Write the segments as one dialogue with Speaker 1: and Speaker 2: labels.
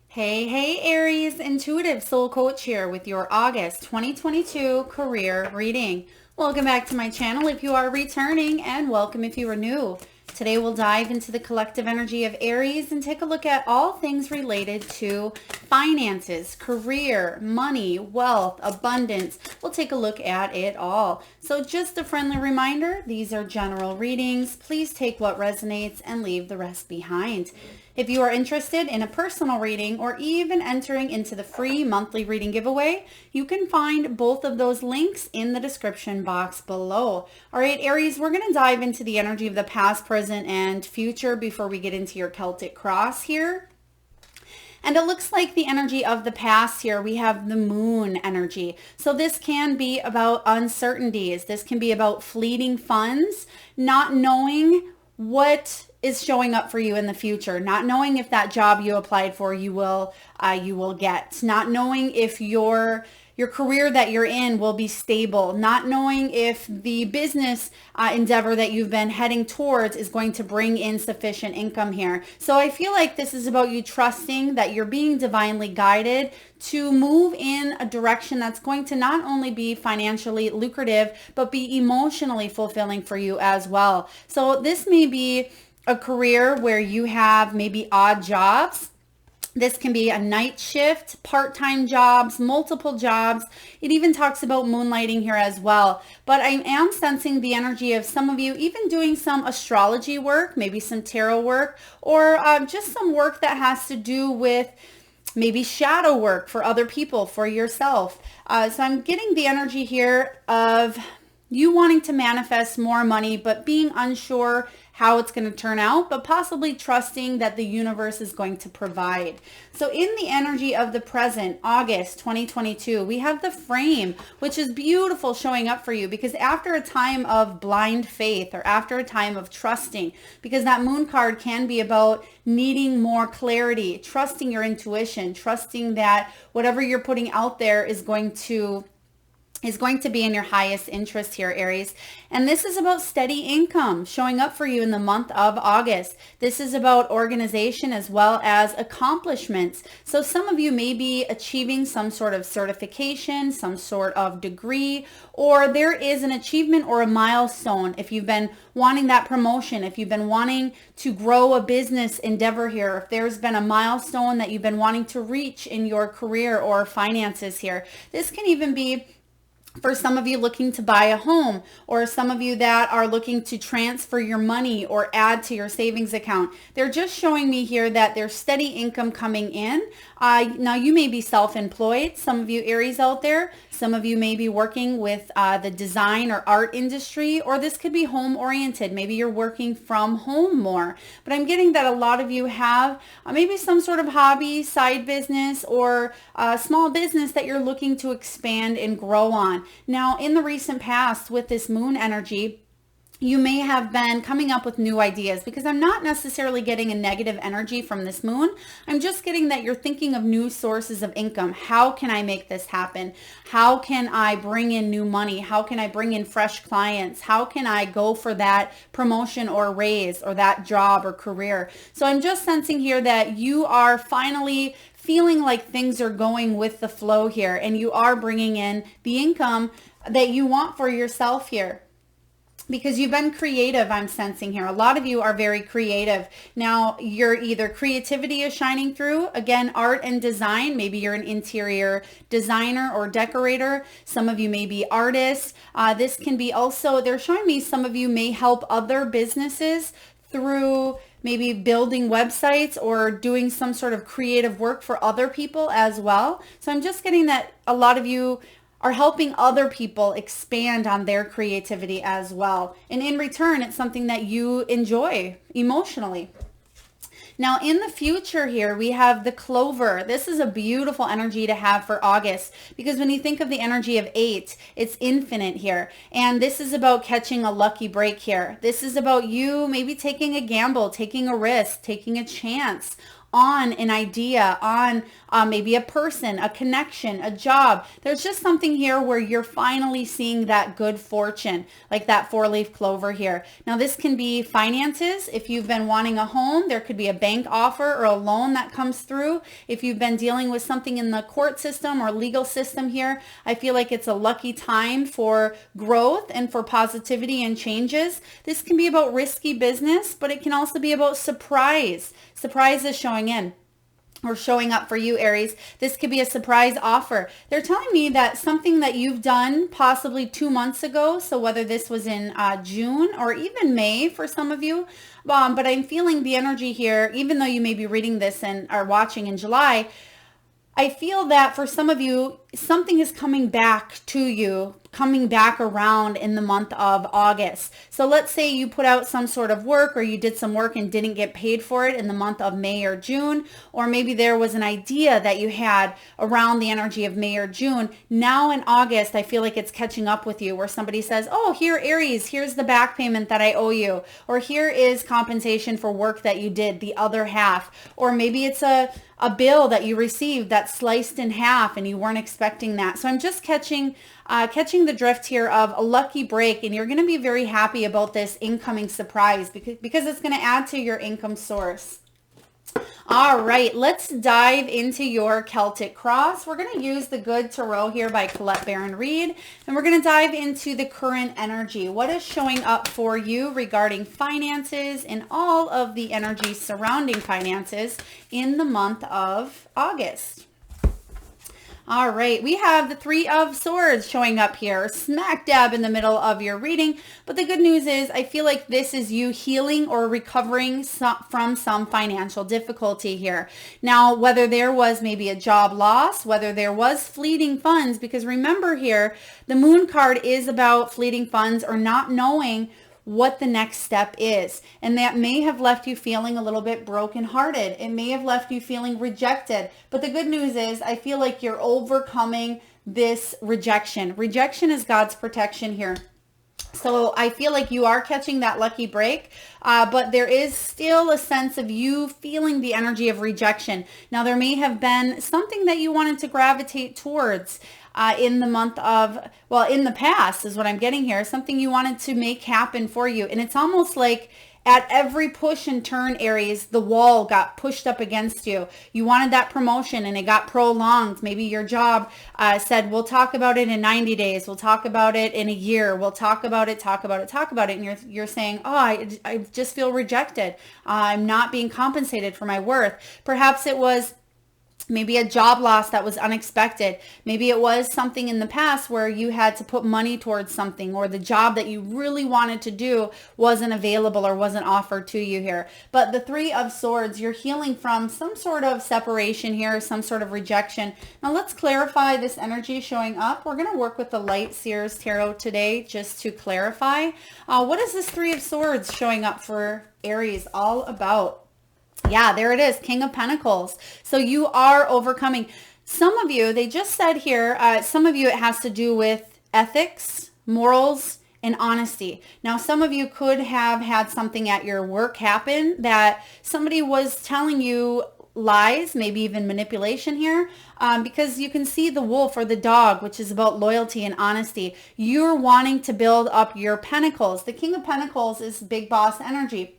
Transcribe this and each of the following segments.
Speaker 1: Hey, Aries, intuitive soul coach here with your August 2022 career reading. Welcome back to my channel if you are returning, and welcome if you are new. Today we'll dive into the collective energy of Aries and take a look at all things related to finances, career, money, wealth, abundance. We'll take a look at it all. So just a friendly reminder, these are general readings. Please take what resonates and leave the rest behind. If you are interested in a personal reading or even entering into the free monthly reading giveaway, you can find both of those links in the description box below. All right, Aries, we're going to dive into the energy of the past, present, and future before we get into your Celtic cross here. And it looks like the energy of the past here, we have the moon energy. So this can be about uncertainties. This can be about fleeting funds, not knowing what is showing up for you in the future, not knowing if that job you applied for you will get, not knowing if your career that you're in will be stable, not knowing if the business endeavor that you've been heading towards is going to bring in sufficient income here. So I feel like this is about you trusting that you're being divinely guided to move in a direction that's going to not only be financially lucrative, but be emotionally fulfilling for you as well. So this may be a career where you have maybe odd jobs. This can be a night shift, part-time jobs, multiple jobs. It even talks about moonlighting here as well. But I am sensing the energy of some of you even doing some astrology work, maybe some tarot work, or just some work that has to do with maybe shadow work for other people, for yourself. So I'm getting the energy here of you wanting to manifest more money, but being unsure how it's going to turn out, but possibly trusting that the universe is going to provide. So in the energy of the present, August 2022, we have the frame, which is beautiful showing up for you, because after a time of blind faith or after a time of trusting, because that moon card can be about needing more clarity, trusting your intuition, trusting that whatever you're putting out there is going to be in your highest interest here, Aries. And this is about steady income showing up for you in the month of August. This is about organization as well as accomplishments. So some of you may be achieving some sort of certification, some sort of degree, or there is an achievement or a milestone. If you've been wanting that promotion, if you've been wanting to grow a business endeavor here, if there's been a milestone that you've been wanting to reach in your career or finances here, this can even be for some of you looking to buy a home, or some of you that are looking to transfer your money or add to your savings account. They're just showing me here that there's steady income coming in. Now you may be self-employed, some of you Aries out there. Some of you may be working with the design or art industry, or this could be home oriented. Maybe you're working from home more. But I'm getting that a lot of you have maybe some sort of hobby, side business, or small business that you're looking to expand and grow on. Now, in the recent past with this moon energy, you may have been coming up with new ideas, because I'm not necessarily getting a negative energy from this moon. I'm just getting that you're thinking of new sources of income. How can I make this happen? How can I bring in new money? How can I bring in fresh clients? How can I go for that promotion or raise or that job or career? So I'm just sensing here that you are finally feeling like things are going with the flow here, and you are bringing in the income that you want for yourself here, because you've been creative. I'm sensing here a lot of you are very creative. Now your either creativity is shining through, again, art and design. Maybe you're an interior designer or decorator. Some of you may be artists. This can be also, they're showing me some of you may help other businesses through maybe building websites or doing some sort of creative work for other people as well. So I'm just getting that a lot of you are helping other people expand on their creativity as well. And in return, it's something that you enjoy emotionally. Now in the future here, we have the clover. This is a beautiful energy to have for August, because when you think of the energy of 8, it's infinite here. And this is about catching a lucky break here. This is about you maybe taking a gamble, taking a risk, taking a chance on an idea, on maybe a person, a connection, a job. There's just something here where you're finally seeing that good fortune, like that 4-leaf clover here. Now this can be finances. If you've been wanting a home, there could be a bank offer or a loan that comes through. If you've been dealing with something in the court system or legal system here, I feel like it's a lucky time for growth and for positivity and changes. This can be about risky business, but it can also be about surprise. Surprise is showing in or showing up for you, Aries. This could be a surprise offer. They're telling me that something that you've done possibly 2 months ago, so whether this was in June or even May for some of you, but I'm feeling the energy here, even though you may be reading this and are watching in July, I feel that for some of you, something is coming back to you, coming back around in the month of August. So let's say you put out some sort of work or you did some work and didn't get paid for it in the month of May or June, or maybe there was an idea that you had around the energy of May or June. Now in August, I feel like it's catching up with you where somebody says, oh, here, Aries, here's the back payment that I owe you, or here is compensation for work that you did, the other half, or maybe it's a bill that you received that's sliced in half and you weren't expecting that. So I'm just catching the drift here of a lucky break, and you're going to be very happy about this incoming surprise because it's going to add to your income source. All right, let's dive into your Celtic cross. We're going to use the Good Tarot here by Colette Baron Reid, and we're going to dive into the current energy. What is showing up for you regarding finances and all of the energy surrounding finances in the month of August? All right, we have the 3 of Swords showing up here, smack dab in the middle of your reading. But the good news is I feel like this is you healing or recovering from some financial difficulty here. Now, whether there was maybe a job loss, whether there was fleeting funds, because remember here, the Moon card is about fleeting funds or not knowing what the next step is. And that may have left you feeling a little bit brokenhearted. It may have left you feeling rejected. But the good news is I feel like you're overcoming this rejection. Rejection is God's protection here. So I feel like you are catching that lucky break, but there is still a sense of you feeling the energy of rejection. Now, there may have been something that you wanted to gravitate towards in the month of, well, in the past is what I'm getting here, something you wanted to make happen for you. And it's almost like at every push and turn, Aries, the wall got pushed up against you. You wanted that promotion and it got prolonged. Maybe your job said, we'll talk about it in 90 days. We'll talk about it in a year. We'll talk about it. And you're saying, oh, I just feel rejected. I'm not being compensated for my worth. Perhaps it was maybe a job loss that was unexpected. Maybe it was something in the past where you had to put money towards something, or the job that you really wanted to do wasn't available or wasn't offered to you here. But the 3 of Swords, you're healing from some sort of separation here, some sort of rejection. Now let's clarify this energy showing up. We're going to work with the Light Seers Tarot today just to clarify. What is this 3 of Swords showing up for Aries all about? Yeah, there it is, King of Pentacles. So you are overcoming. Some of you, they just said here, some of you it has to do with ethics, morals, and honesty. Now, some of you could have had something at your work happen that somebody was telling you lies, maybe even manipulation here, because you can see the wolf or the dog, which is about loyalty and honesty. You're wanting to build up your pentacles. The King of Pentacles is big boss energy.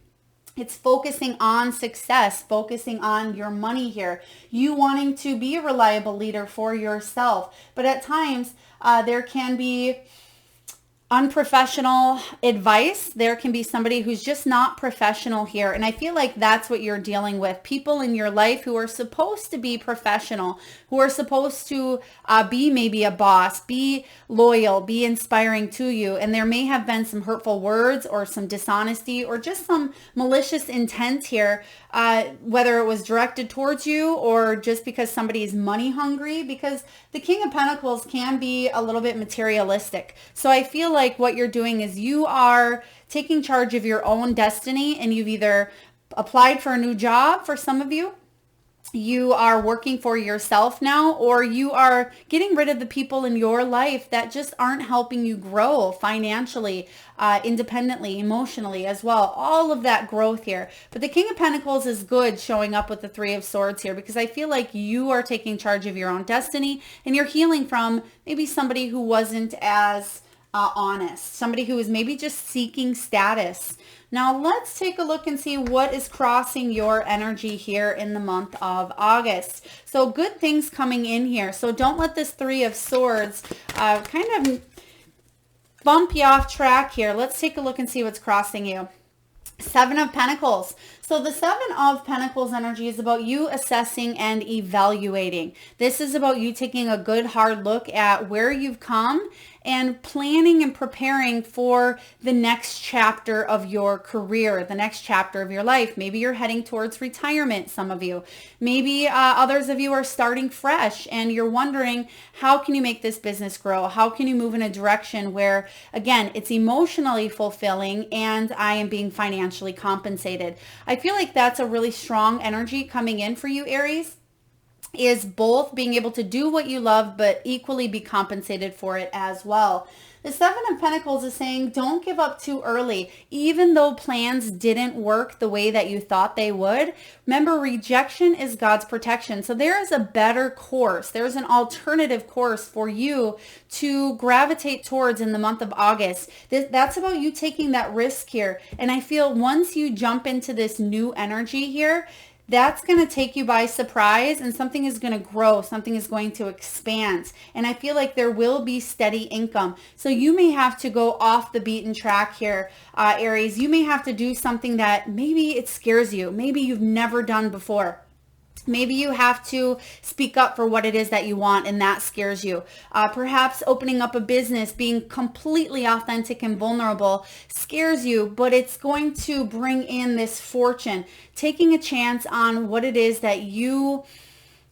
Speaker 1: It's focusing on success, focusing on your money here. You wanting to be a reliable leader for yourself. But at times, there can be unprofessional advice. There can be somebody who's just not professional here. And I feel like that's what you're dealing with. People in your life who are supposed to be professional, who are supposed to be maybe a boss, be loyal, be inspiring to you. And there may have been some hurtful words or some dishonesty or just some malicious intent here, whether it was directed towards you or just because somebody is money hungry, because the King of Pentacles can be a little bit materialistic. So I feel like what you're doing is you are taking charge of your own destiny, and you've either applied for a new job for some of you, you are working for yourself now, or you are getting rid of the people in your life that just aren't helping you grow financially, independently, emotionally as well. All of that growth here. But the King of Pentacles is good showing up with the Three of Swords here, because I feel like you are taking charge of your own destiny and you're healing from maybe somebody who wasn't as honest, somebody who is maybe just seeking status. Now let's take a look and see what is crossing your energy here in the month of August. So good things coming in here. So don't let this Three of Swords kind of bump you off track here. Let's take a look and see what's crossing you. Seven of Pentacles. So the Seven of Pentacles energy is about you assessing and evaluating. This is about you taking a good hard look at where you've come and planning and preparing for the next chapter of your career, the next chapter of your life. Maybe you're heading towards retirement, some of you. Maybe others of you are starting fresh and you're wondering, how can you make this business grow? How can you move in a direction where, again, it's emotionally fulfilling and I am being financially compensated? I feel like that's a really strong energy coming in for you, Aries, is both being able to do what you love, but equally be compensated for it as well. The Seven of Pentacles is saying don't give up too early. Even though plans didn't work the way that you thought they would, remember, rejection is God's protection. So there is a better course. There's an alternative course for you to gravitate towards in the month of August. That's about you taking that risk here. And I feel once you jump into this new energy here, that's going to take you by surprise and something is going to grow. Something is going to expand. And I feel like there will be steady income. So you may have to go off the beaten track here, Aries. You may have to do something that maybe it scares you. Maybe you've never done before. Maybe you have to speak up for what it is that you want and that scares you. Perhaps opening up a business, being completely authentic and vulnerable scares you, but it's going to bring in this fortune. Taking a chance on what it is that you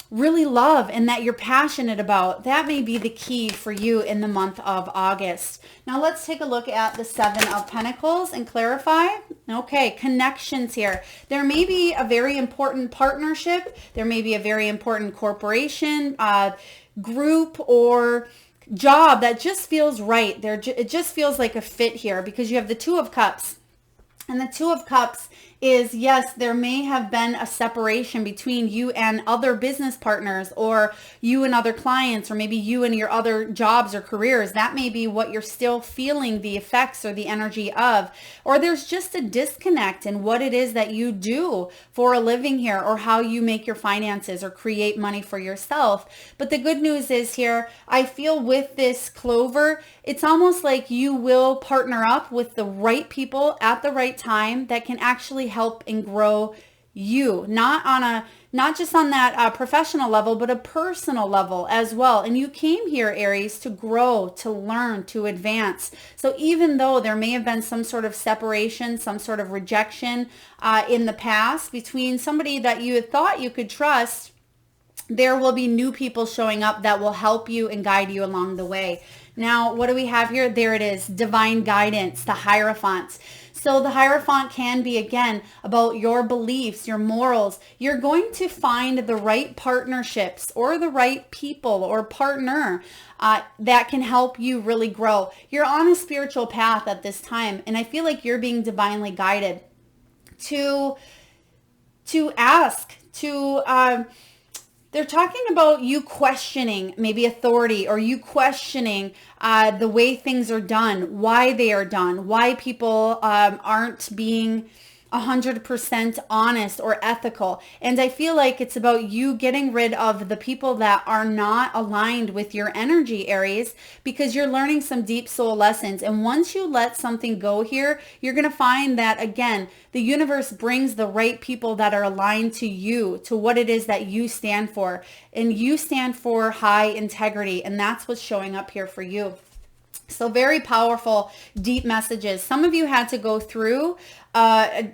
Speaker 1: really love and that you're passionate about, that may be the key for you in the month of August. Now let's take a look at the Seven of Pentacles and clarify. Okay, connections here. There may be a very important partnership. There may be a very important corporation, group, or job that just feels right. It just feels like a fit here because you have the Two of Cups. And the Two of Cups is, yes, there may have been a separation between you and other business partners, or you and other clients, or maybe you and your other jobs or careers. That may be what you're still feeling the effects or the energy of. Or there's just a disconnect in what it is that you do for a living here, or how you make your finances or create money for yourself. But the good news is here, I feel with this clover, it's almost like you will partner up with the right people at the right time that can actually help and grow you, not just on that professional level, but a personal level as well. And you came here, Aries, to grow, to learn, to advance. So even though there may have been some sort of separation, some sort of rejection in the past between somebody that you had thought you could trust, there will be new people showing up that will help you and guide you along the way. Now, what do we have here? There it is, divine guidance, the Hierophant. So the Hierophant can be, again, about your beliefs, your morals. You're going to find the right partnerships or the right people or partner that can help you really grow. You're on a spiritual path at this time, and I feel like you're being divinely guided to ask, they're talking about you questioning maybe authority, or you questioning the way things are done, why they are done, why people aren't being 100% honest or ethical. And I feel like it's about you getting rid of the people that are not aligned with your energy, Aries, because you're learning some deep soul lessons. And once you let something go here, you're going to find that, again, the universe brings the right people that are aligned to you, to what it is that you stand for. And you stand for high integrity. And that's what's showing up here for you. So very powerful, deep messages. Some of you had to go through a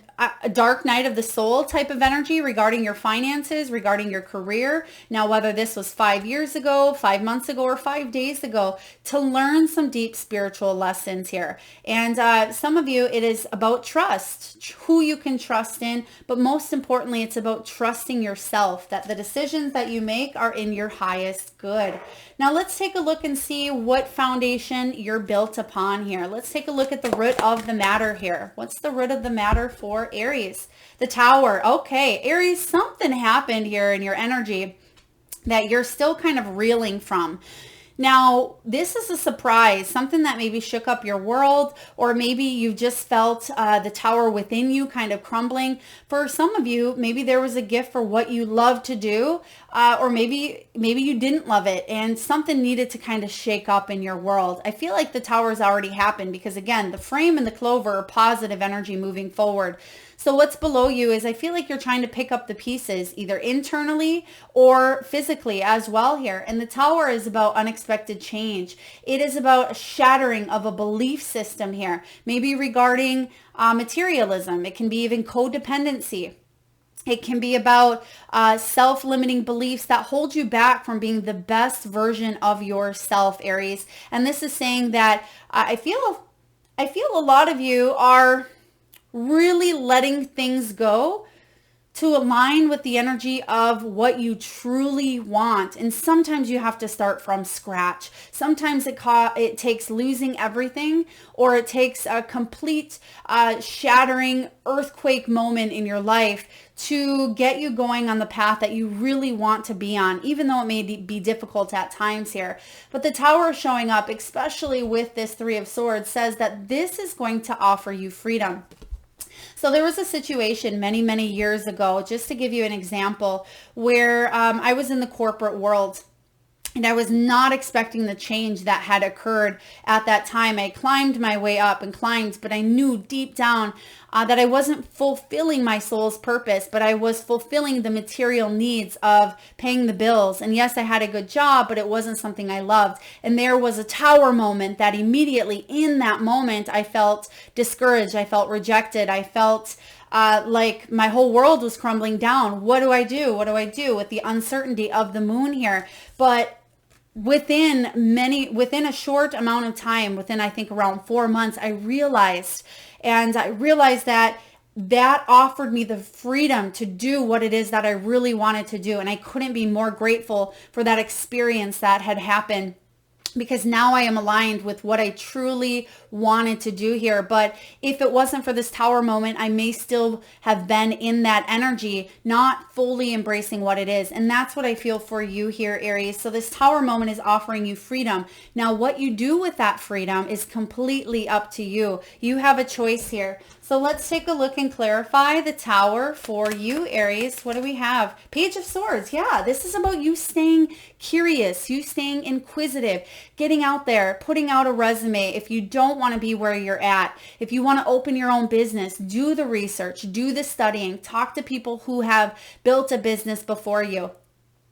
Speaker 1: dark night of the soul type of energy regarding your finances, regarding your career. Now, whether this was 5 years ago, 5 months ago, or 5 days ago, to learn some deep spiritual lessons here. And some of you, it is about trust, who you can trust in, but most importantly, it's about trusting yourself, that the decisions that you make are in your highest good. Now let's take a look and see what foundation you're built upon here. Let's take a look at the root of the matter here. What's the root of the matter for Aries? The Tower. Okay, Aries, something happened here in your energy that you're still kind of reeling from. Now, this is a surprise, something that maybe shook up your world, or maybe you just felt the tower within you kind of crumbling. For some of you, maybe there was a gift for what you love to do, or maybe you didn't love it and something needed to kind of shake up in your world. I feel like the tower's already happened because, again, the frame and the clover are positive energy moving forward. So what's below you is I feel like you're trying to pick up the pieces either internally or physically as well here. And the tower is about unexpected change. It is about a shattering of a belief system here, maybe regarding materialism. It can be even codependency. It can be about self-limiting beliefs that hold you back from being the best version of yourself, Aries. And this is saying that I feel a lot of you are really letting things go to align with the energy of what you truly want. And sometimes you have to start from scratch. Sometimes it takes losing everything, or it takes a complete shattering earthquake moment in your life to get you going on the path that you really want to be on, even though it may be difficult at times here. But the tower showing up, especially with this Three of Swords, says that this is going to offer you freedom. So there was a situation many, many years ago, just to give you an example, where I was in the corporate world. And I was not expecting the change that had occurred at that time. I climbed my way up and climbed, but I knew deep down that I wasn't fulfilling my soul's purpose, but I was fulfilling the material needs of paying the bills. And yes, I had a good job, but it wasn't something I loved. And there was a tower moment that immediately in that moment, I felt discouraged. I felt rejected. I felt like my whole world was crumbling down. What do I do? What do I do with the uncertainty of the moon here? But within a short amount of time, within I think around 4 months, I realized that offered me the freedom to do what it is that I really wanted to do. And I couldn't be more grateful for that experience that had happened, because now I am aligned with what I truly wanted to do here. But if it wasn't for this tower moment, I may still have been in that energy, not fully embracing what it is. And that's what I feel for you here, Aries. So this tower moment is offering you freedom. Now, what you do with that freedom is completely up to you. You have a choice here. So let's take a look and clarify the tower for you, Aries. What do we have? Page of Swords. Yeah, this is about you staying curious, you staying inquisitive, getting out there, putting out a resume. If you don't want to be where you're at, if you want to open your own business, do the research, do the studying, talk to people who have built a business before you.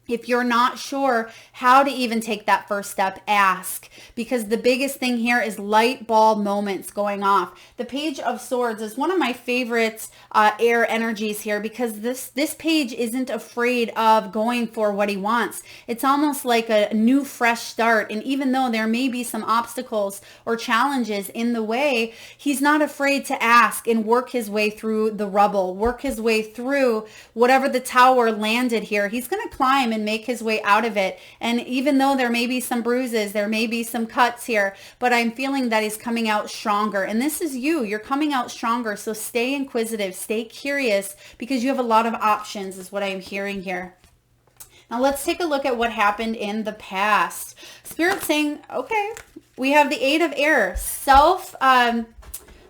Speaker 1: If you're not sure how to even take that first step, ask, because the biggest thing here is light bulb moments going off. The Page of Swords is one of my favorites air energies here, because this page isn't afraid of going for what he wants. It's almost like a new fresh start. And even though there may be some obstacles or challenges in the way, he's not afraid to ask and work his way through the rubble, work his way through whatever the tower landed here. He's going to climb and make his way out of it. And even though there may be some bruises, there may be some cuts here, but I'm feeling that he's coming out stronger. And this is you. You're coming out stronger. So stay inquisitive, stay curious, because you have a lot of options is what I'm hearing here. Now let's take a look at what happened in the past. Spirit saying, okay, we have the Eight of Air,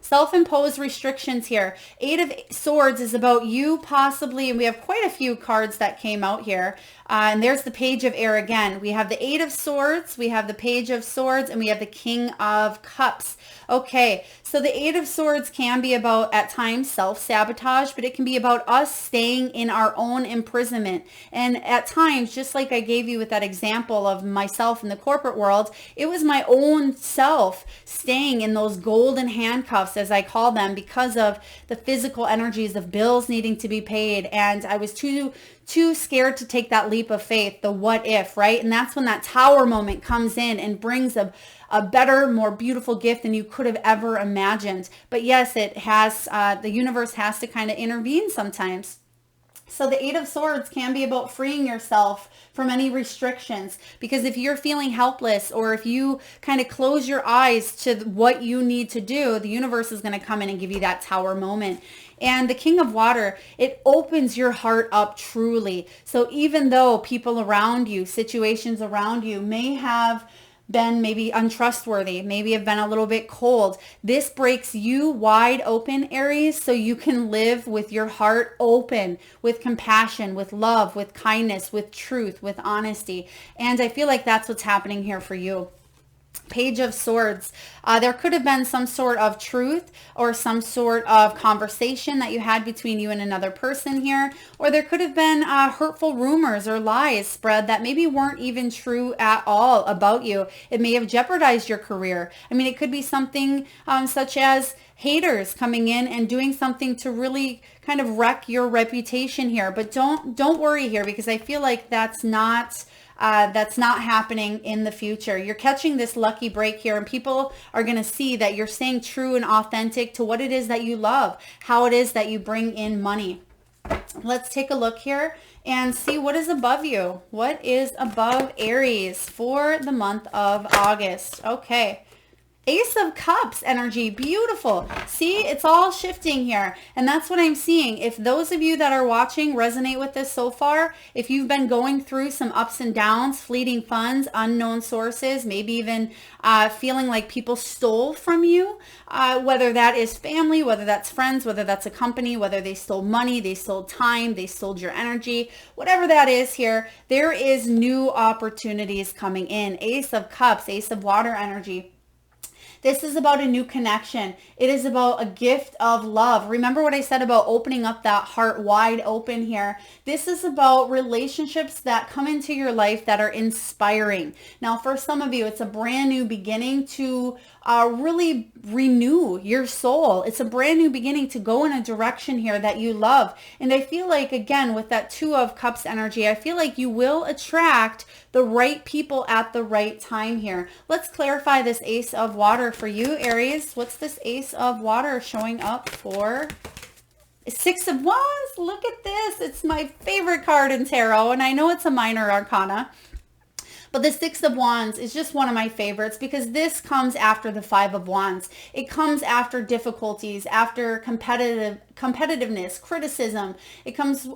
Speaker 1: self-imposed restrictions here. Eight of Swords is about you possibly, and we have quite a few cards that came out here. And there's the Page of Air again. We have the Eight of Swords, we have the Page of Swords, and we have the King of Cups. Okay, So the Eight of Swords can be about, at times, self-sabotage, but it can be about us staying in our own imprisonment. And at times, just like I gave you with that example of myself in the corporate world, it was my own self staying in those golden handcuffs, as I call them, because of the physical energies of bills needing to be paid. And I was too scared to take that leap of faith, the what if, right? And that's when that tower moment comes in and brings a better, more beautiful gift than you could have ever imagined. But yes, it has, the universe has to kind of intervene sometimes. So the Eight of Swords can be about freeing yourself from any restrictions, because if you're feeling helpless, or if you kind of close your eyes to what you need to do, the universe is going to come in and give you that tower moment. And the King of Water, it opens your heart up truly. So even though people around you, situations around you may have been maybe untrustworthy, maybe have been a little bit cold, this breaks you wide open, Aries, so you can live with your heart open, with compassion, with love, with kindness, with truth, with honesty. And I feel like that's what's happening here for you. Page of Swords. There could have been some sort of truth or some sort of conversation that you had between you and another person here, or there could have been hurtful rumors or lies spread that maybe weren't even true at all about you. It may have jeopardized your career. I mean, it could be something such as haters coming in and doing something to really kind of wreck your reputation here. But don't worry here, because I feel like that's not happening in the future. You're catching this lucky break here, and people are going to see that you're staying true and authentic to what it is that you love, how it is that you bring in money. Let's take a look here and see what is above you. What is above Aries for the month of August? Okay. Ace of Cups energy, beautiful. See, it's all shifting here, and that's what I'm seeing. If those of you that are watching resonate with this so far, if you've been going through some ups and downs, fleeting funds, unknown sources, maybe even feeling like people stole from you, whether that is family, whether that's friends, whether that's a company, whether they stole money, they stole time, they stole your energy, whatever that is here, there is new opportunities coming in. Ace of Cups, Ace of Water energy. This is about a new connection. It is about a gift of love. Remember what I said about opening up that heart wide open here. This is about relationships that come into your life that are inspiring. Now, for some of you, it's a brand new beginning to really renew your soul. It's a brand new beginning to go in a direction here that you love. And I feel like, again, with that Two of Cups energy, I feel like you will attract the right people at the right time here. Let's clarify this Ace of Water for you, Aries. What's this Ace of Water showing up for? Six of Wands. Look at this. It's my favorite card in tarot, and I know it's a minor arcana. But the Six of Wands is just one of my favorites, because this comes after the Five of Wands. It comes after difficulties, after competitiveness, criticism. It comes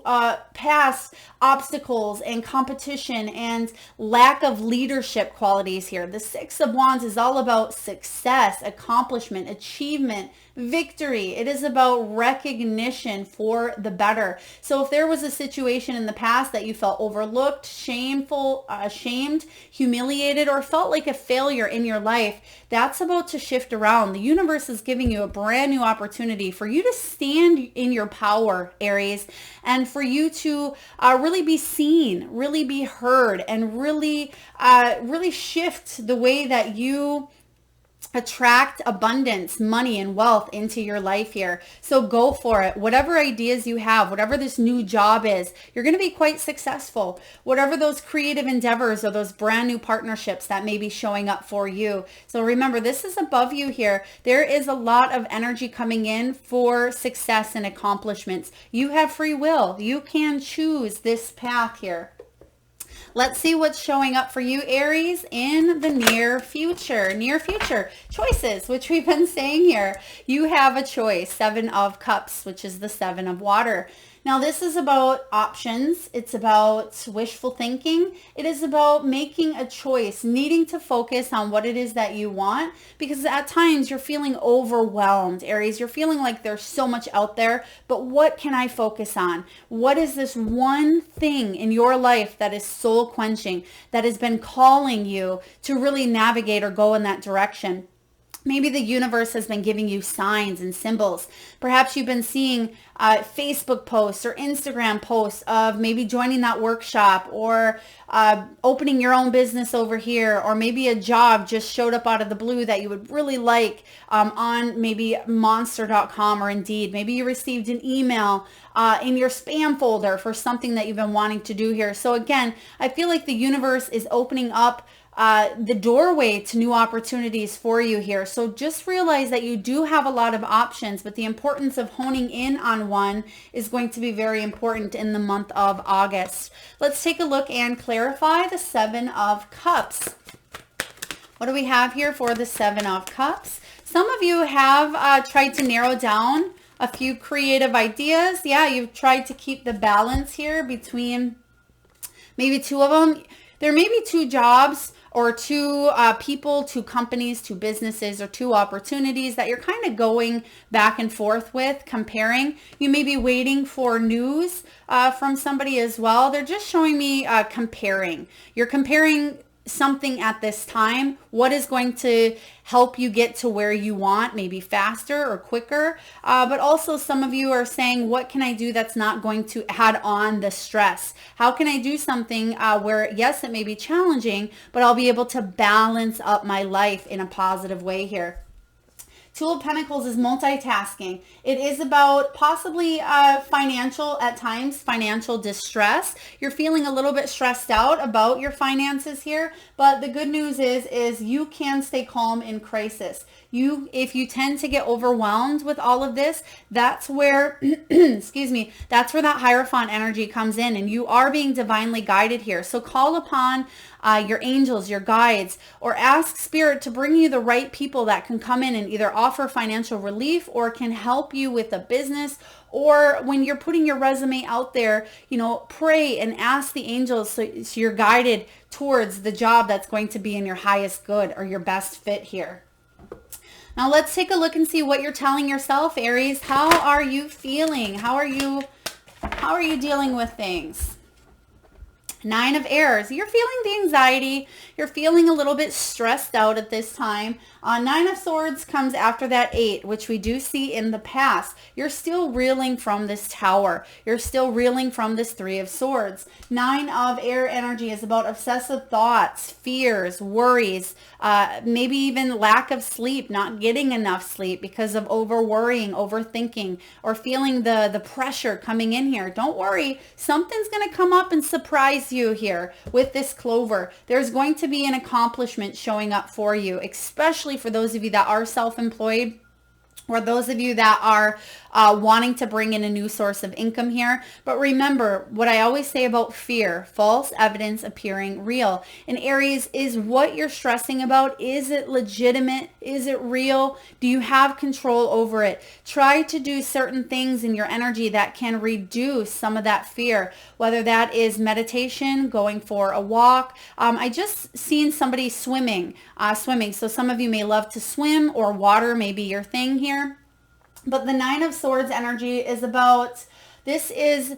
Speaker 1: past obstacles and competition and lack of leadership qualities here. The Six of Wands is all about success, accomplishment, achievement, victory. It is about recognition for the better. So if there was a situation in the past that you felt overlooked, shameful, ashamed, humiliated, or felt like a failure in your life, that's about to shift around. The universe is giving you a brand new opportunity for you to stand in your power, Aries, and for you to really be seen, really be heard, and really shift the way that you attract abundance, money, and wealth into your life here. So go for it. Whatever ideas you have, whatever this new job is, you're going to be quite successful. Whatever those creative endeavors or those brand new partnerships that may be showing up for you. So remember, this is above you here. There is a lot of energy coming in for success and accomplishments. You have free will. You can choose this path here. Let's see what's showing up for you, Aries, in the near future. Near future choices, which we've been saying here. You have a choice. Seven of Cups, which is the Seven of Water. Now, this is about options. It's about wishful thinking. It is about making a choice, needing to focus on what it is that you want, because at times you're feeling overwhelmed, Aries. You're feeling like there's so much out there, but what can I focus on? What is this one thing in your life that is soul quenching, that has been calling you to really navigate or go in that direction? Maybe the universe has been giving you signs and symbols. Perhaps you've been seeing Facebook posts or Instagram posts of maybe joining that workshop or opening your own business over here, or maybe a job just showed up out of the blue that you would really like on maybe monster.com or Indeed. Maybe you received an email in your spam folder for something that you've been wanting to do here. So again, I feel like the universe is opening up the doorway to new opportunities for you here. So just realize that you do have a lot of options, but the importance of honing in on one is going to be very important in the month of August. Let's take a look and clarify the Seven of Cups. What do we have here for the Seven of Cups? Some of you have tried to narrow down a few creative ideas. Yeah, you've tried to keep the balance here between maybe two of them. There may be two jobs or two people, two companies, two businesses, or two opportunities that you're kind of going back and forth with, comparing. You may be waiting for news from somebody as well. They're just showing me comparing. You're comparing something at this time. What is going to help you get to where you want, maybe faster or quicker? But also some of you are saying, what can I do that's not going to add on the stress? How can I do something where, yes, it may be challenging, but I'll be able to balance up my life in a positive way here? Two of Pentacles is multitasking. It is about possibly financial, at times, financial distress. You're feeling a little bit stressed out about your finances here, but the good news is you can stay calm in crisis. If you tend to get overwhelmed with all of this, that's where, excuse me, that's where that Hierophant energy comes in, and you are being divinely guided here. So call upon your angels, your guides, or ask Spirit to bring you the right people that can come in and either offer financial relief or can help you with a business. Or when you're putting your resume out there, pray and ask the angels so you're guided towards the job that's going to be in your highest good or your best fit here. Now let's take a look and see what you're telling yourself, Aries. How are you feeling? How are you dealing with things? Nine of Airs. You're feeling the anxiety. You're feeling a little bit stressed out at this time. Nine of Swords comes after that 8, which we do see in the past. You're still reeling from this Tower. You're still reeling from this 3 of Swords. 9 of Air energy is about obsessive thoughts, fears, worries, maybe even lack of sleep, not getting enough sleep because of over-worrying, overthinking, or feeling the pressure coming in here. Don't worry. Something's going to come up and surprise you here with this clover. There's going to be an accomplishment showing up for you, especially for those of you that are self-employed, or those of you that are wanting to bring in a new source of income here. But remember what I always say about fear: false evidence appearing real. And Aries, is what you're stressing about, is it legitimate? Is it real? Do you have control over it? Try to do certain things in your energy that can reduce some of that fear, whether that is meditation, going for a walk. I just seen somebody swimming. So some of you may love to swim, or water may be your thing here. But the 9 of Swords energy is about, this is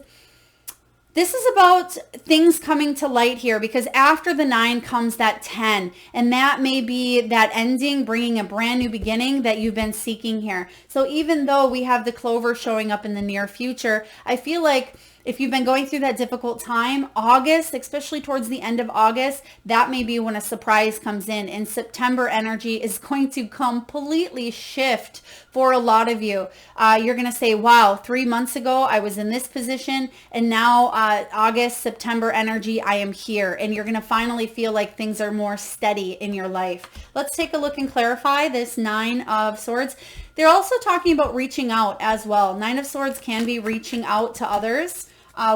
Speaker 1: about things coming to light here, because after the 9 comes that 10, and that may be that ending, bringing a brand new beginning that you've been seeking here. So even though we have the clover showing up in the near future, I feel like if you've been going through that difficult time, August, especially towards the end of August, that may be when a surprise comes in. And September energy is going to completely shift for a lot of you. You're going to say, wow, 3 months ago, I was in this position, and now August, September energy, I am here. And you're going to finally feel like things are more steady in your life. Let's take a look and clarify this 9 of Swords. They're also talking about reaching out as well. 9 of Swords can be reaching out to others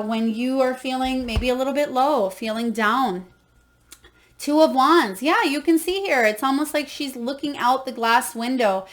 Speaker 1: when you are feeling maybe a little bit low, feeling down. 2 of Wands. Yeah, you can see here, it's almost like she's looking out the glass window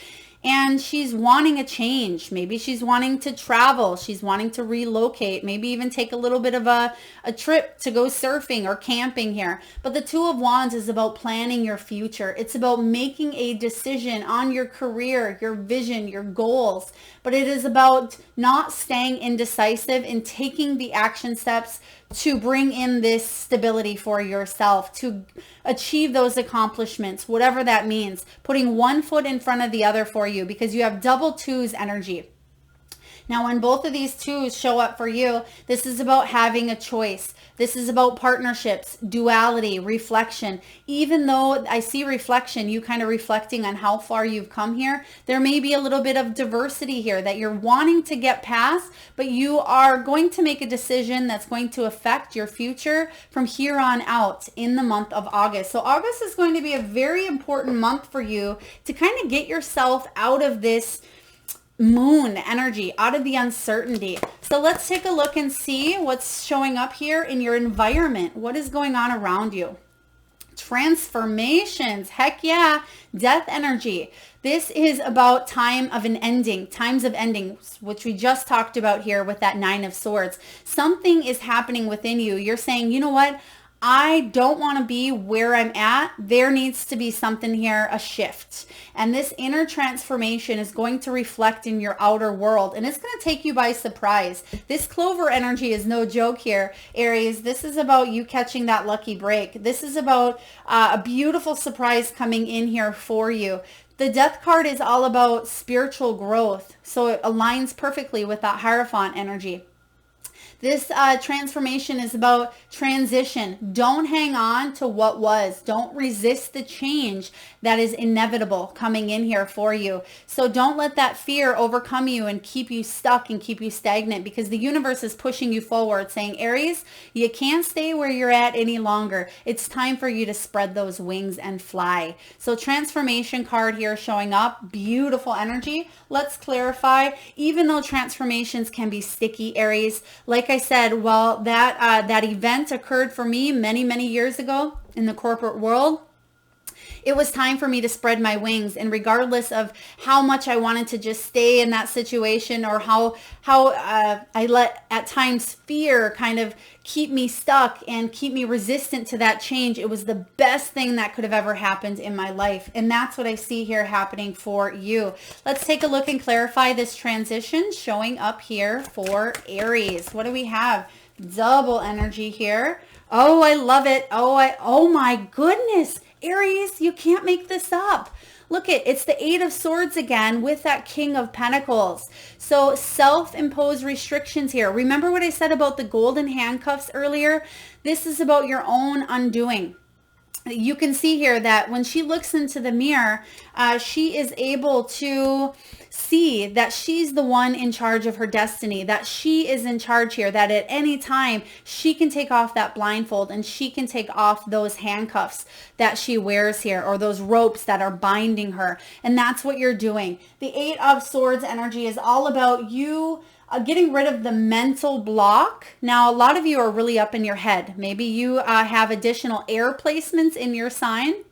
Speaker 1: and she's wanting a change. Maybe she's wanting to travel. She's wanting to relocate, maybe even take a little bit of a trip to go surfing or camping here. But the 2 of Wands is about planning your future. It's about making a decision on your career, your vision, your goals. But it is about not staying indecisive and taking the action steps to bring in this stability for yourself, to achieve those accomplishments, whatever that means, putting one foot in front of the other for you, because you have double twos energy. Now, when both of these twos show up for you, this is about having a choice. This is about partnerships, duality, reflection. Even though I see reflection, you kind of reflecting on how far you've come here, there may be a little bit of diversity here that you're wanting to get past, but you are going to make a decision that's going to affect your future from here on out in the month of August. So August is going to be a very important month for you to kind of get yourself out of this moon energy, out of the uncertainty. So let's take a look and see what's showing up here in your environment. What is going on around you? Transformations. Heck yeah. Death energy. This is about time of an ending, times of endings, which we just talked about here with that Nine of Swords. Something is happening within you. You're saying, you know what? I don't want to be where I'm at. There needs to be something here, a shift. And this inner transformation is going to reflect in your outer world. And it's going to take you by surprise. This clover energy is no joke here, Aries. This is about you catching that lucky break. This is about a beautiful surprise coming in here for you. The Death card is all about spiritual growth. So it aligns perfectly with that Hierophant energy. This transformation is about transition. Don't hang on to what was. Don't resist the change that is inevitable coming in here for you. So don't let that fear overcome you and keep you stuck and keep you stagnant, because the universe is pushing you forward, saying, Aries, you can't stay where you're at any longer. It's time for you to spread those wings and fly. So transformation card here showing up. Beautiful energy. Let's clarify. Even though transformations can be sticky, Aries, like I said, well, that event occurred for me many, many years ago in the corporate world. It was time for me to spread my wings, and regardless of how much I wanted to just stay in that situation, or how I let at times fear kind of keep me stuck and keep me resistant to that change, it was the best thing that could have ever happened in my life. And that's what I see here happening for you. Let's take a look and clarify this transition showing up here for Aries. What do we have? Double energy here. Oh, I love it. Oh my goodness. Aries, you can't make this up. Look it's the Eight of Swords again with that King of Pentacles. So self-imposed restrictions here. Remember what I said about the golden handcuffs earlier? This is about your own undoing. You can see here that when she looks into the mirror, she is able to see that she's the one in charge of her destiny, that she is in charge here, that at any time she can take off that blindfold and she can take off those handcuffs that she wears here, or those ropes that are binding her. And that's what you're doing. The Eight of Swords energy is all about you getting rid of the mental block. Now, a lot of you are really up in your head. Maybe you have additional air placements in your sign,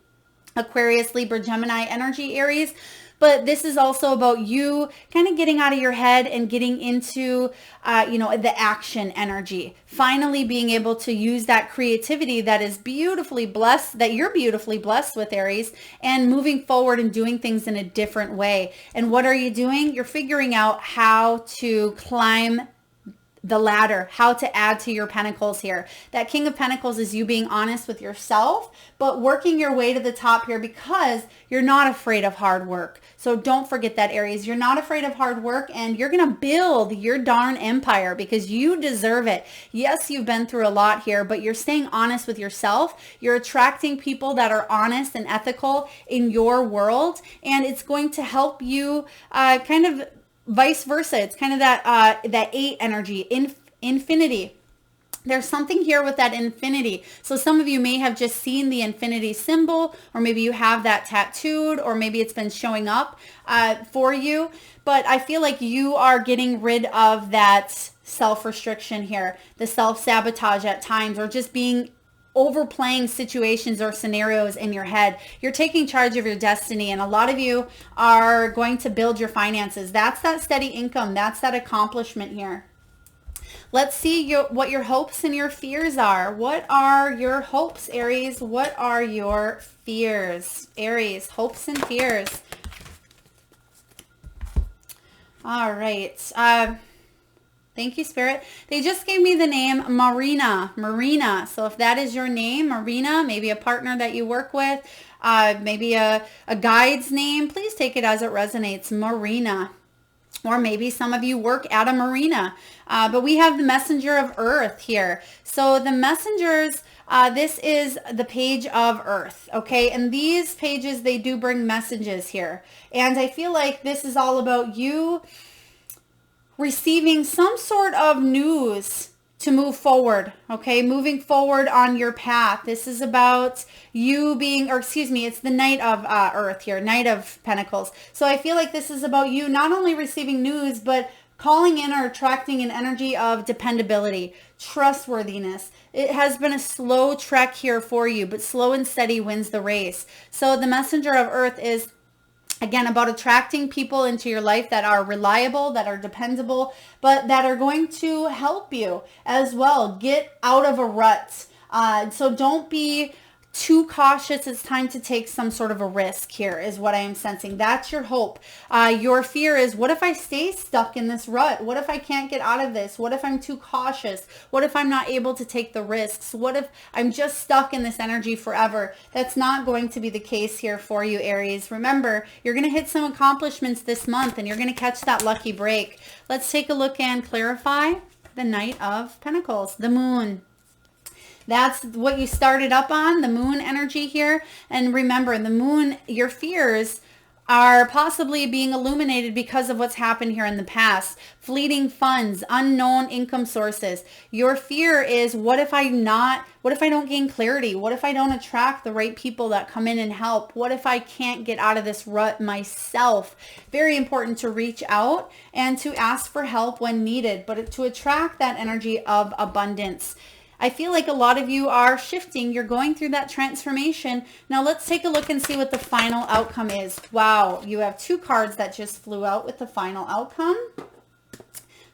Speaker 1: Aquarius, Libra, Gemini energy, Aries. But this is also about you kind of getting out of your head and getting into, the action energy. Finally being able to use that creativity that is beautifully blessed, that you're beautifully blessed with, Aries, and moving forward and doing things in a different way. And what are you doing? You're figuring out how to climb the ladder, how to add to your pentacles here. That King of Pentacles is you being honest with yourself, but working your way to the top here, because you're not afraid of hard work. So don't forget that, Aries. You're not afraid of hard work, and you're going to build your darn empire because you deserve it. Yes, you've been through a lot here, but you're staying honest with yourself. You're attracting people that are honest and ethical in your world, and it's going to help you kind of vice versa. It's kind of that eight energy, infinity. There's something here with that infinity. So some of you may have just seen the infinity symbol, or maybe you have that tattooed, or maybe it's been showing up for you. But I feel like you are getting rid of that self-restriction here, the self-sabotage at times, or just being overplaying situations or scenarios in your head. You're taking charge of your destiny, and a lot of you are going to build your finances. That's that steady income. That's that accomplishment here. Let's see what your hopes and your fears are. What are your hopes, Aries? What are your fears? Aries, hopes and fears. All right. Thank you, Spirit. They just gave me the name Marina. Marina. So if that is your name, Marina, maybe a partner that you work with, maybe a guide's name, please take it as it resonates. Marina. Or maybe some of you work at a marina. But we have the messenger of earth here. So the messengers, this is the page of earth. Okay. And these pages, they do bring messages here. And I feel like this is all about you receiving some sort of news to move forward, okay? Moving forward on your path. This is about you being, or excuse me, it's the Knight of Earth here, Knight of Pentacles. So I feel like this is about you not only receiving news, but calling in or attracting an energy of dependability, trustworthiness. It has been a slow trek here for you, but slow and steady wins the race. So the messenger of Earth is, again, about attracting people into your life that are reliable, that are dependable, but that are going to help you as well get out of a rut. So don't be too cautious. It's time to take some sort of a risk here is what I am sensing. That's your hope. Your fear is, what if I stay stuck in this rut? What if I can't get out of this? What if I'm too cautious? What if I'm not able to take the risks? What if I'm just stuck in this energy forever? That's not going to be the case here for you, Aries. Remember, you're going to hit some accomplishments this month and you're going to catch that lucky break. Let's take a look and clarify the Knight of Pentacles, the Moon. That's what you started up on, the moon energy here. And remember, the moon, your fears are possibly being illuminated because of what's happened here in the past. Fleeting funds, unknown income sources. Your fear is, what if I don't gain clarity? What if I don't attract the right people that come in and help? What if I can't get out of this rut myself? Very important to reach out and to ask for help when needed, but to attract that energy of abundance. I feel like a lot of you are shifting. You're going through that transformation. Now let's take a look and see what the final outcome is. Wow, you have two cards that just flew out with the final outcome.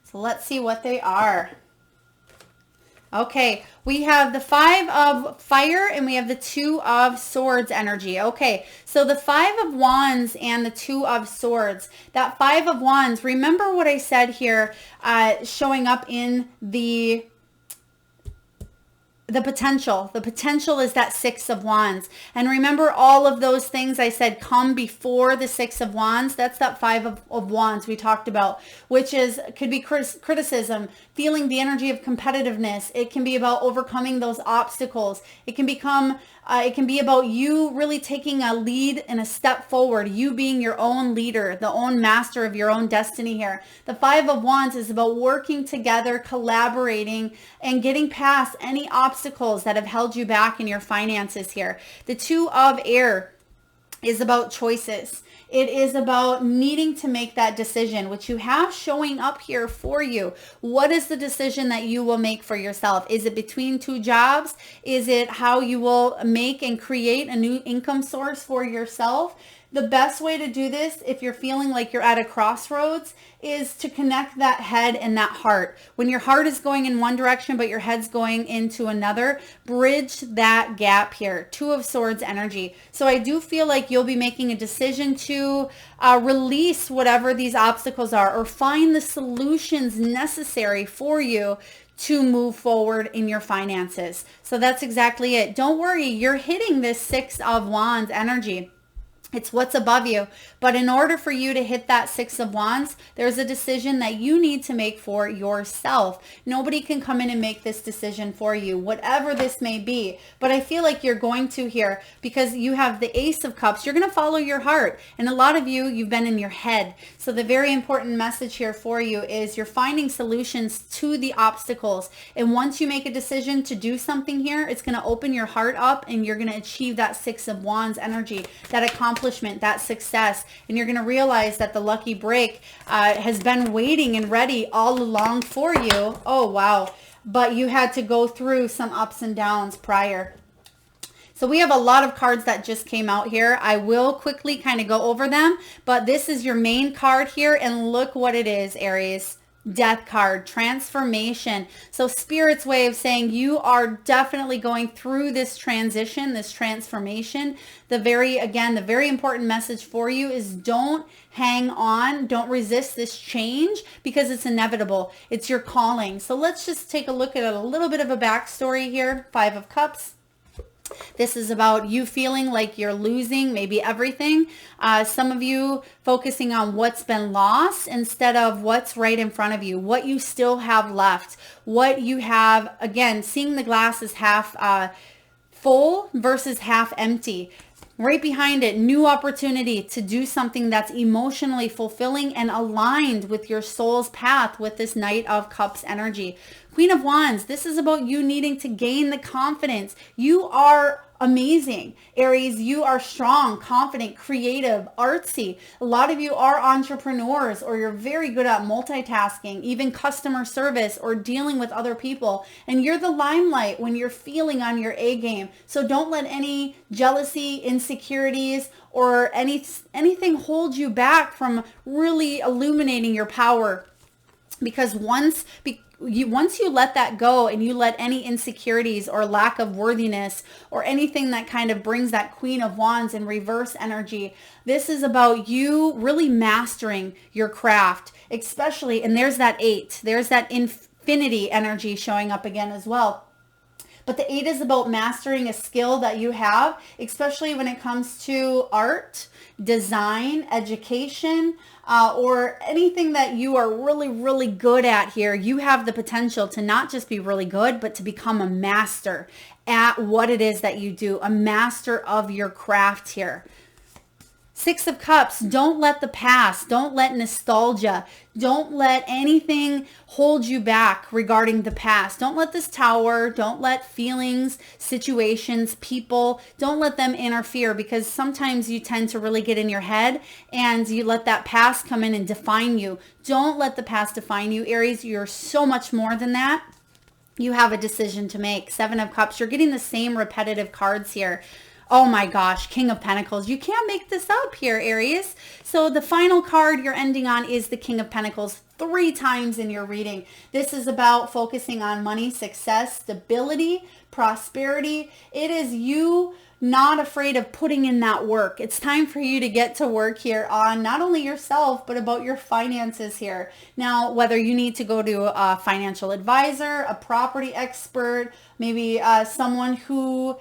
Speaker 1: So let's see what they are. Okay, we have the Five of Fire and we have the Two of Swords energy. Okay, so the Five of Wands and the Two of Swords. That Five of Wands, remember what I said here, showing up in the potential. The potential is that Six of Wands. And remember all of those things I said come before the Six of Wands. That's that Five of Wands we talked about, which could be criticism, feeling the energy of competitiveness. It can be about overcoming those obstacles. It can be about you really taking a lead and a step forward, you being your own leader, the own master of your own destiny here. The Five of Wands is about working together, collaborating, and getting past any obstacles that have held you back in your finances here. The Two of Air is about choices. It is about needing to make that decision, which you have showing up here for you. What is the decision that you will make for yourself? Is it between two jobs? Is it how you will make and create a new income source for yourself? The best way to do this, if you're feeling like you're at a crossroads, is to connect that head and that heart. When your heart is going in one direction, but your head's going into another, bridge that gap here. Two of Swords energy. So I do feel like you'll be making a decision to release whatever these obstacles are, or find the solutions necessary for you to move forward in your finances. So that's exactly it. Don't worry, you're hitting this Six of Wands energy. It's what's above you. But in order for you to hit that Six of Wands, there's a decision that you need to make for yourself. Nobody can come in and make this decision for you, whatever this may be. But I feel like you're going to here because you have the Ace of Cups. You're going to follow your heart. And a lot of you've been in your head. So the very important message here for you is you're finding solutions to the obstacles. And once you make a decision to do something here, it's going to open your heart up and you're going to achieve that Six of Wands energy, that accomplishment, that success. And you're going to realize that the lucky break has been waiting and ready all along for you. Oh, wow. But you had to go through some ups and downs prior. So we have a lot of cards that just came out here. I will quickly kind of go over them, but this is your main card here. And look what it is, Aries. Death card, transformation. So Spirit's way of saying you are definitely going through this transition, this transformation. The very important message for you is don't hang on, don't resist this change because it's inevitable. It's your calling. So let's just take a look at a little bit of a backstory here. 5 of Cups. This is about you feeling like you're losing maybe everything. Some of you focusing on what's been lost instead of what's right in front of you, what you still have left, what you have, again, seeing the glass as half full versus half empty. Right behind it, new opportunity to do something that's emotionally fulfilling and aligned with your soul's path with this Knight of Cups energy. Queen of Wands, this is about you needing to gain the confidence. You are amazing. Aries, you are strong, confident, creative, artsy. A lot of you are entrepreneurs, or you're very good at multitasking, even customer service or dealing with other people. And you're the limelight when you're feeling on your A game. So don't let any jealousy, insecurities, or anything hold you back from really illuminating your power. Because once you let that go and you let any insecurities or lack of worthiness or anything that kind of brings that Queen of Wands in reverse energy, this is about you really mastering your craft, especially, and there's that 8, there's that infinity energy showing up again as well. But the 8 is about mastering a skill that you have, especially when it comes to art, design, education, or anything that you are really, really good at here. You have the potential to not just be really good, but to become a master at what it is that you do, a master of your craft here. 6 of Cups, don't let the past, don't let nostalgia, don't let anything hold you back regarding the past. Don't let this Tower, don't let feelings, situations, people, don't let them interfere, because sometimes you tend to really get in your head and you let that past come in and define you. Don't let the past define you, Aries. You're so much more than that. You have a decision to make. 7 of Cups, you're getting the same repetitive cards here. Oh my gosh, King of Pentacles. You can't make this up here, Aries. So the final card you're ending on is the King of Pentacles 3 times in your reading. This is about focusing on money, success, stability, prosperity. It is you not afraid of putting in that work. It's time for you to get to work here on not only yourself, but about your finances here. Now, whether you need to go to a financial advisor, a property expert, maybe someone who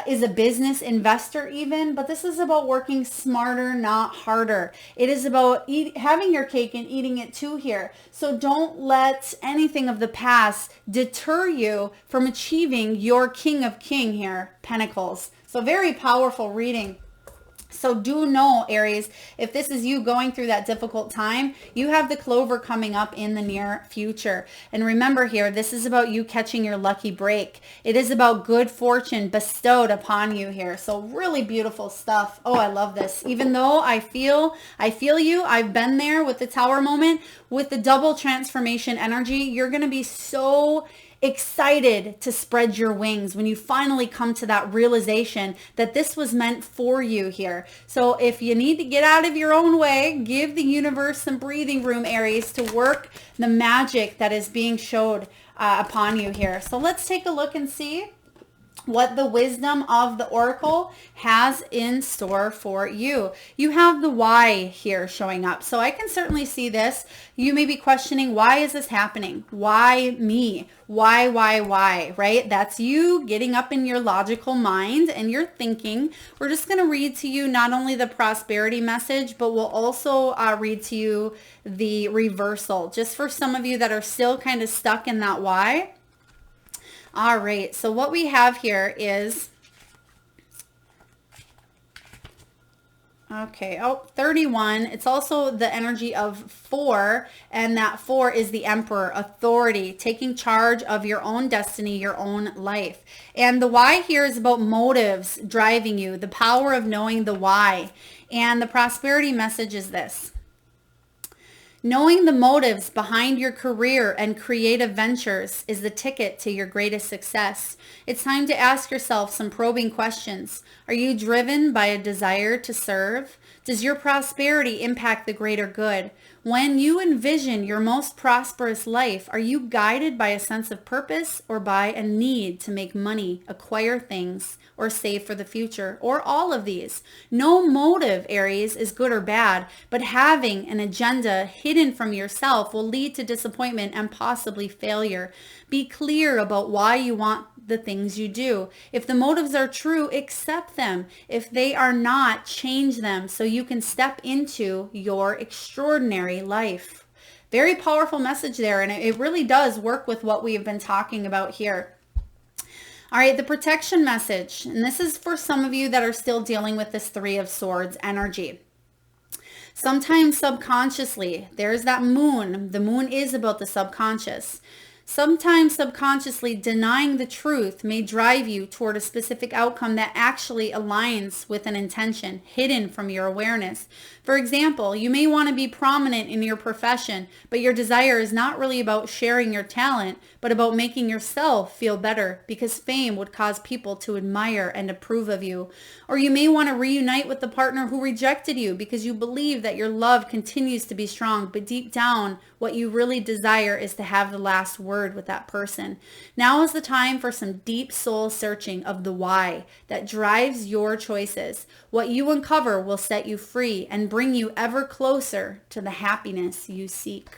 Speaker 1: is a business investor even, but this is about working smarter, not harder. It is about having your cake and eating it too here. So don't let anything of the past deter you from achieving your King of King here, Pentacles. So very powerful reading. So do know, Aries, if this is you going through that difficult time, you have the clover coming up in the near future. And remember here, this is about you catching your lucky break. It is about good fortune bestowed upon you here. So really beautiful stuff. Oh, I love this. Even though I feel you, I've been there with the Tower moment, with the double transformation energy, you're going to be so excited to spread your wings when you finally come to that realization that this was meant for you here. So if you need to get out of your own way, give the universe some breathing room, Aries, to work the magic that is being showed upon you here. So let's take a look and see what the wisdom of the Oracle has in store for you. You have the why here showing up. So I can certainly see this. You may be questioning, why is this happening? Why me? Why, right? That's you getting up in your logical mind and you're thinking. We're just going to read to you not only the prosperity message, but we'll also read to you the reversal, just for some of you that are still kind of stuck in that why. All right, so what we have here is, okay, 31. It's also the energy of 4, and that 4 is the Emperor, authority, taking charge of your own destiny, your own life. And the why here is about motives driving you, the power of knowing the why. And the prosperity message is this: knowing the motives behind your career and creative ventures is the ticket to your greatest success. It's time to ask yourself some probing questions. Are you driven by a desire to serve? Does your prosperity impact the greater good? When you envision your most prosperous life, are you guided by a sense of purpose or by a need to make money, acquire things, or save for the future, or all of these? No motive, Aries, is good or bad, but having an agenda hidden from yourself will lead to disappointment and possibly failure. Be clear about why you want the things you do. If the motives are true, accept them. If they are not, change them so you can step into your extraordinary life. Very powerful message there, and it really does work with what we have been talking about here. All right, the protection message, and this is for some of you that are still dealing with this Three of Swords energy. Sometimes subconsciously, there's that moon. The moon is about the subconscious. Sometimes subconsciously denying the truth may drive you toward a specific outcome that actually aligns with an intention hidden from your awareness. For example, you may want to be prominent in your profession, but your desire is not really about sharing your talent, but about making yourself feel better because fame would cause people to admire and approve of you. Or you may want to reunite with the partner who rejected you because you believe that your love continues to be strong, but deep down, what you really desire is to have the last word with that person. Now is the time for some deep soul searching of the why that drives your choices. What you uncover will set you free and bring you ever closer to the happiness you seek.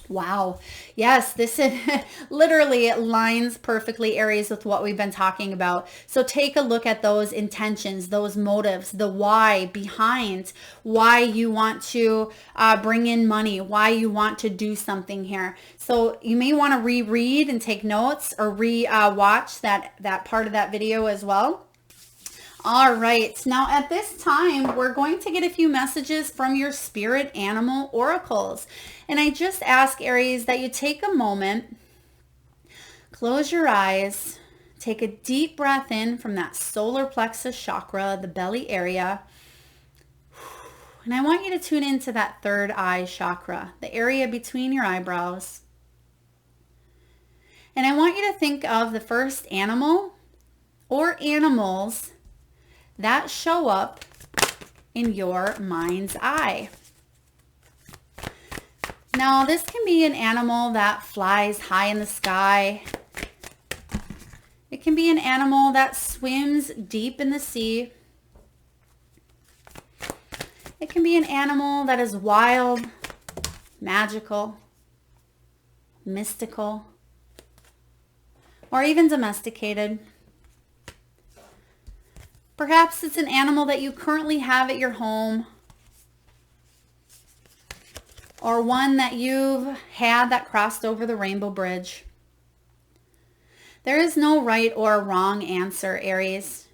Speaker 1: Wow. Yes, this is literally, it lines perfectly, Aries, with what we've been talking about. So take a look at those intentions, those motives, the why behind why you want to bring in money, why you want to do something here. So you may want to reread and take notes or watch that part of that video as well. All right, now at this time, we're going to get a few messages from your spirit animal oracles. And I just ask, Aries, that you take a moment, close your eyes, take a deep breath in from that solar plexus chakra, the belly area. And I want you to tune into that third eye chakra, the area between your eyebrows. And I want you to think of the first animal or animals that show up in your mind's eye. Now, this can be an animal that flies high in the sky. It can be an animal that swims deep in the sea. It can be an animal that is wild, magical, mystical, or even domesticated. Perhaps it's an animal that you currently have at your home, or one that you've had that crossed over the rainbow bridge. There is no right or wrong answer, Aries.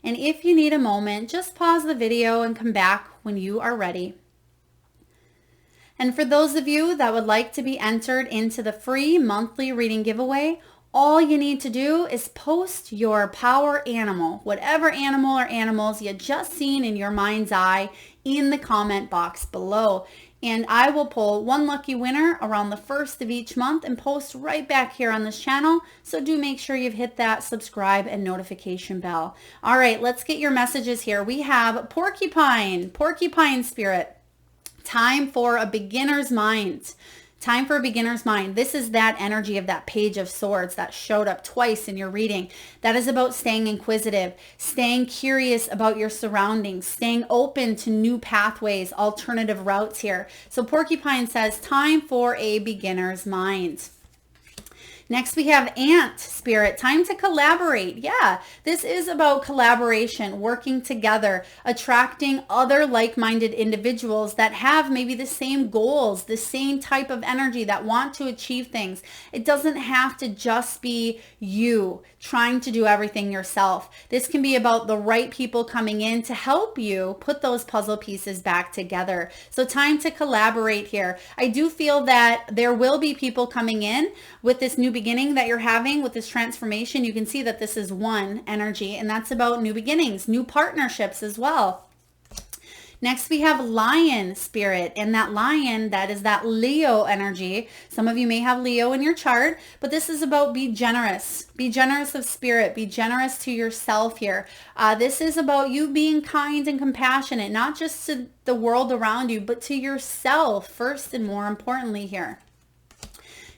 Speaker 1: And if you need a moment, just pause the video and come back when you are ready. And for those of you that would like to be entered into the free monthly reading giveaway, all you need to do is post your power animal, whatever animal or animals you just seen in your mind's eye, in the comment box below. And I will pull one lucky winner around the first of each month and post right back here on this channel. So do make sure you've hit that subscribe and notification bell. All right, let's get your messages here. We have Porcupine Spirit. Time for a beginner's mind. Time for a beginner's mind. This is that energy of that Page of Swords that showed up twice in your reading. That is about staying inquisitive, staying curious about your surroundings, staying open to new pathways, alternative routes here. So Porcupine says, time for a beginner's mind. Next, we have Ant Spirit. Time to collaborate. Yeah, this is about collaboration, working together, attracting other like-minded individuals that have maybe the same goals, the same type of energy, that want to achieve things. It doesn't have to just be you trying to do everything yourself. This can be about the right people coming in to help you put those puzzle pieces back together. So time to collaborate here. I do feel that there will be people coming in with this new beginning that you're having, with this transformation. You can see that this is one energy, and that's about new beginnings, new partnerships as well. Next, we have Lion spirit, and that lion, that is that Leo energy. Some of you may have Leo in your chart, but this is about be generous. Be generous of spirit. Be generous to yourself here. This is about you being kind and compassionate, not just to the world around you, but to yourself first and more importantly here.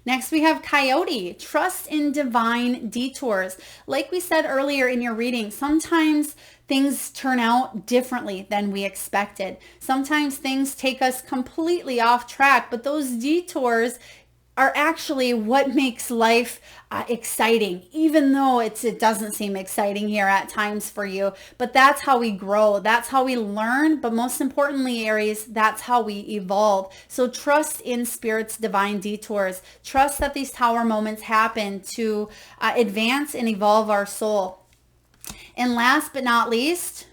Speaker 1: Next, we have Coyote, trust in divine detours. Like we said earlier in your reading, sometimes things turn out differently than we expected. Sometimes things take us completely off track, but those detours are actually what makes life exciting, even though it doesn't seem exciting here at times for you. But that's how we grow. That's how we learn. But most importantly, Aries, that's how we evolve. So trust in Spirit's divine detours. Trust that these tower moments happen to advance and evolve our soul. And last but not least,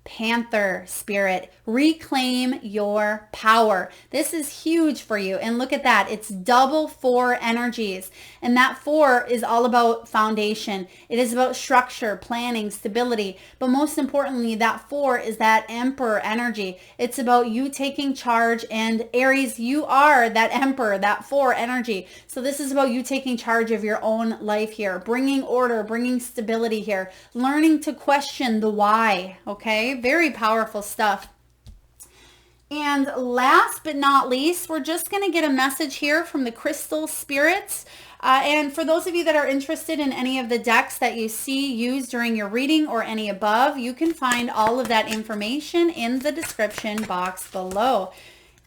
Speaker 1: Panther spirit, reclaim your power. This is huge for you. And look at that. It's double 4 energies. And that 4 is all about foundation. It is about structure, planning, stability. But most importantly, that 4 is that Emperor energy. It's about you taking charge. And Aries, you are that Emperor, that 4 energy. So this is about you taking charge of your own life here, bringing order, bringing stability here, learning to question the why. Okay. Very powerful stuff. And last but not least, we're just going to get a message here from the crystal spirits. And for those of you that are interested in any of the decks that you see used during your reading or any above, you can find all of that information in the description box below.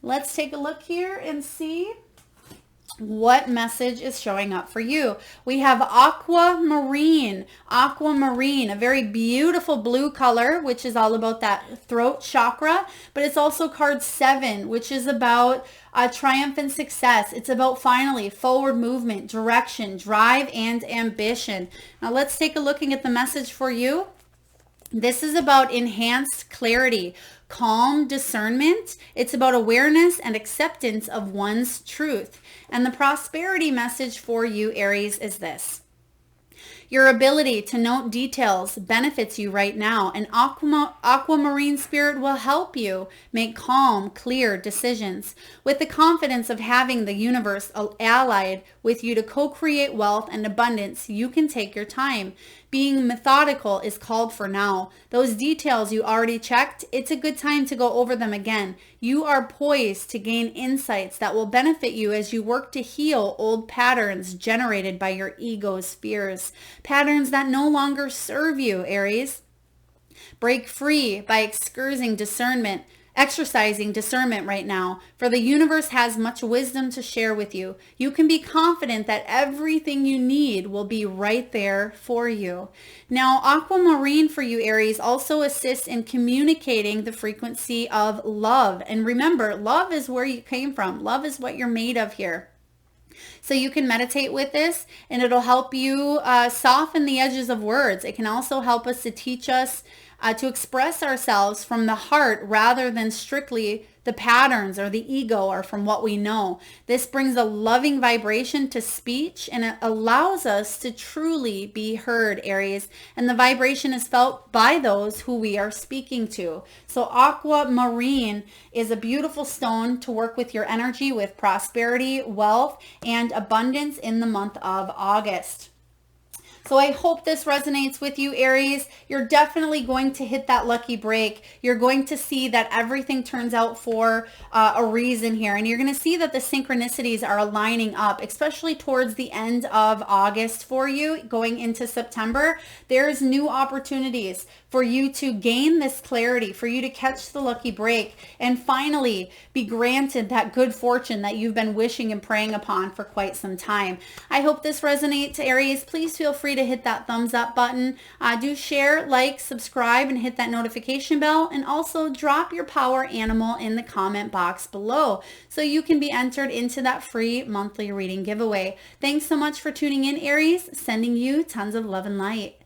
Speaker 1: Let's take a look here and see what message is showing up for you. We have aquamarine, a very beautiful blue color, which is all about that throat chakra, but it's also card 7, which is about triumph and success. It's about finally forward movement, direction, drive, and ambition. Now let's take a look at the message for you. This is about enhanced clarity, calm discernment. It's about awareness and acceptance of one's truth. And the prosperity message for you, Aries, is this. Your ability to note details benefits you right now, and aquamarine spirit will help you make calm, clear decisions. With the confidence of having the universe allied with you to co-create wealth and abundance, you can take your time. Being methodical is called for now. Those details you already checked, it's a good time to go over them again. You are poised to gain insights that will benefit you as you work to heal old patterns generated by your ego's fears. Patterns that no longer serve you, Aries. Break free by exercising discernment right now, for the universe has much wisdom to share with you. You can be confident that everything you need will be right there for you. Now, aquamarine for you, Aries, also assists in communicating the frequency of love. And remember, love is where you came from. Love is what you're made of here. So you can meditate with this, and it'll help you soften the edges of words. It can also help us to teach us to express ourselves from the heart rather than strictly the patterns or the ego or from what we know. This brings a loving vibration to speech, and it allows us to truly be heard, Aries. And the vibration is felt by those who we are speaking to. So aquamarine is a beautiful stone to work with your energy, with prosperity, wealth, and abundance in the month of August. So I hope this resonates with you, Aries. You're definitely going to hit that lucky break. You're going to see that everything turns out for a reason here. And you're going to see that the synchronicities are aligning up, especially towards the end of August for you, going into September. There's new opportunities for you to gain this clarity, for you to catch the lucky break, and finally be granted that good fortune that you've been wishing and praying upon for quite some time. I hope this resonates, Aries. Please feel free to hit that thumbs up button. Do share, like, subscribe, and hit that notification bell. And also drop your power animal in the comment box below so you can be entered into that free monthly reading giveaway. Thanks so much for tuning in, Aries. Sending you tons of love and light.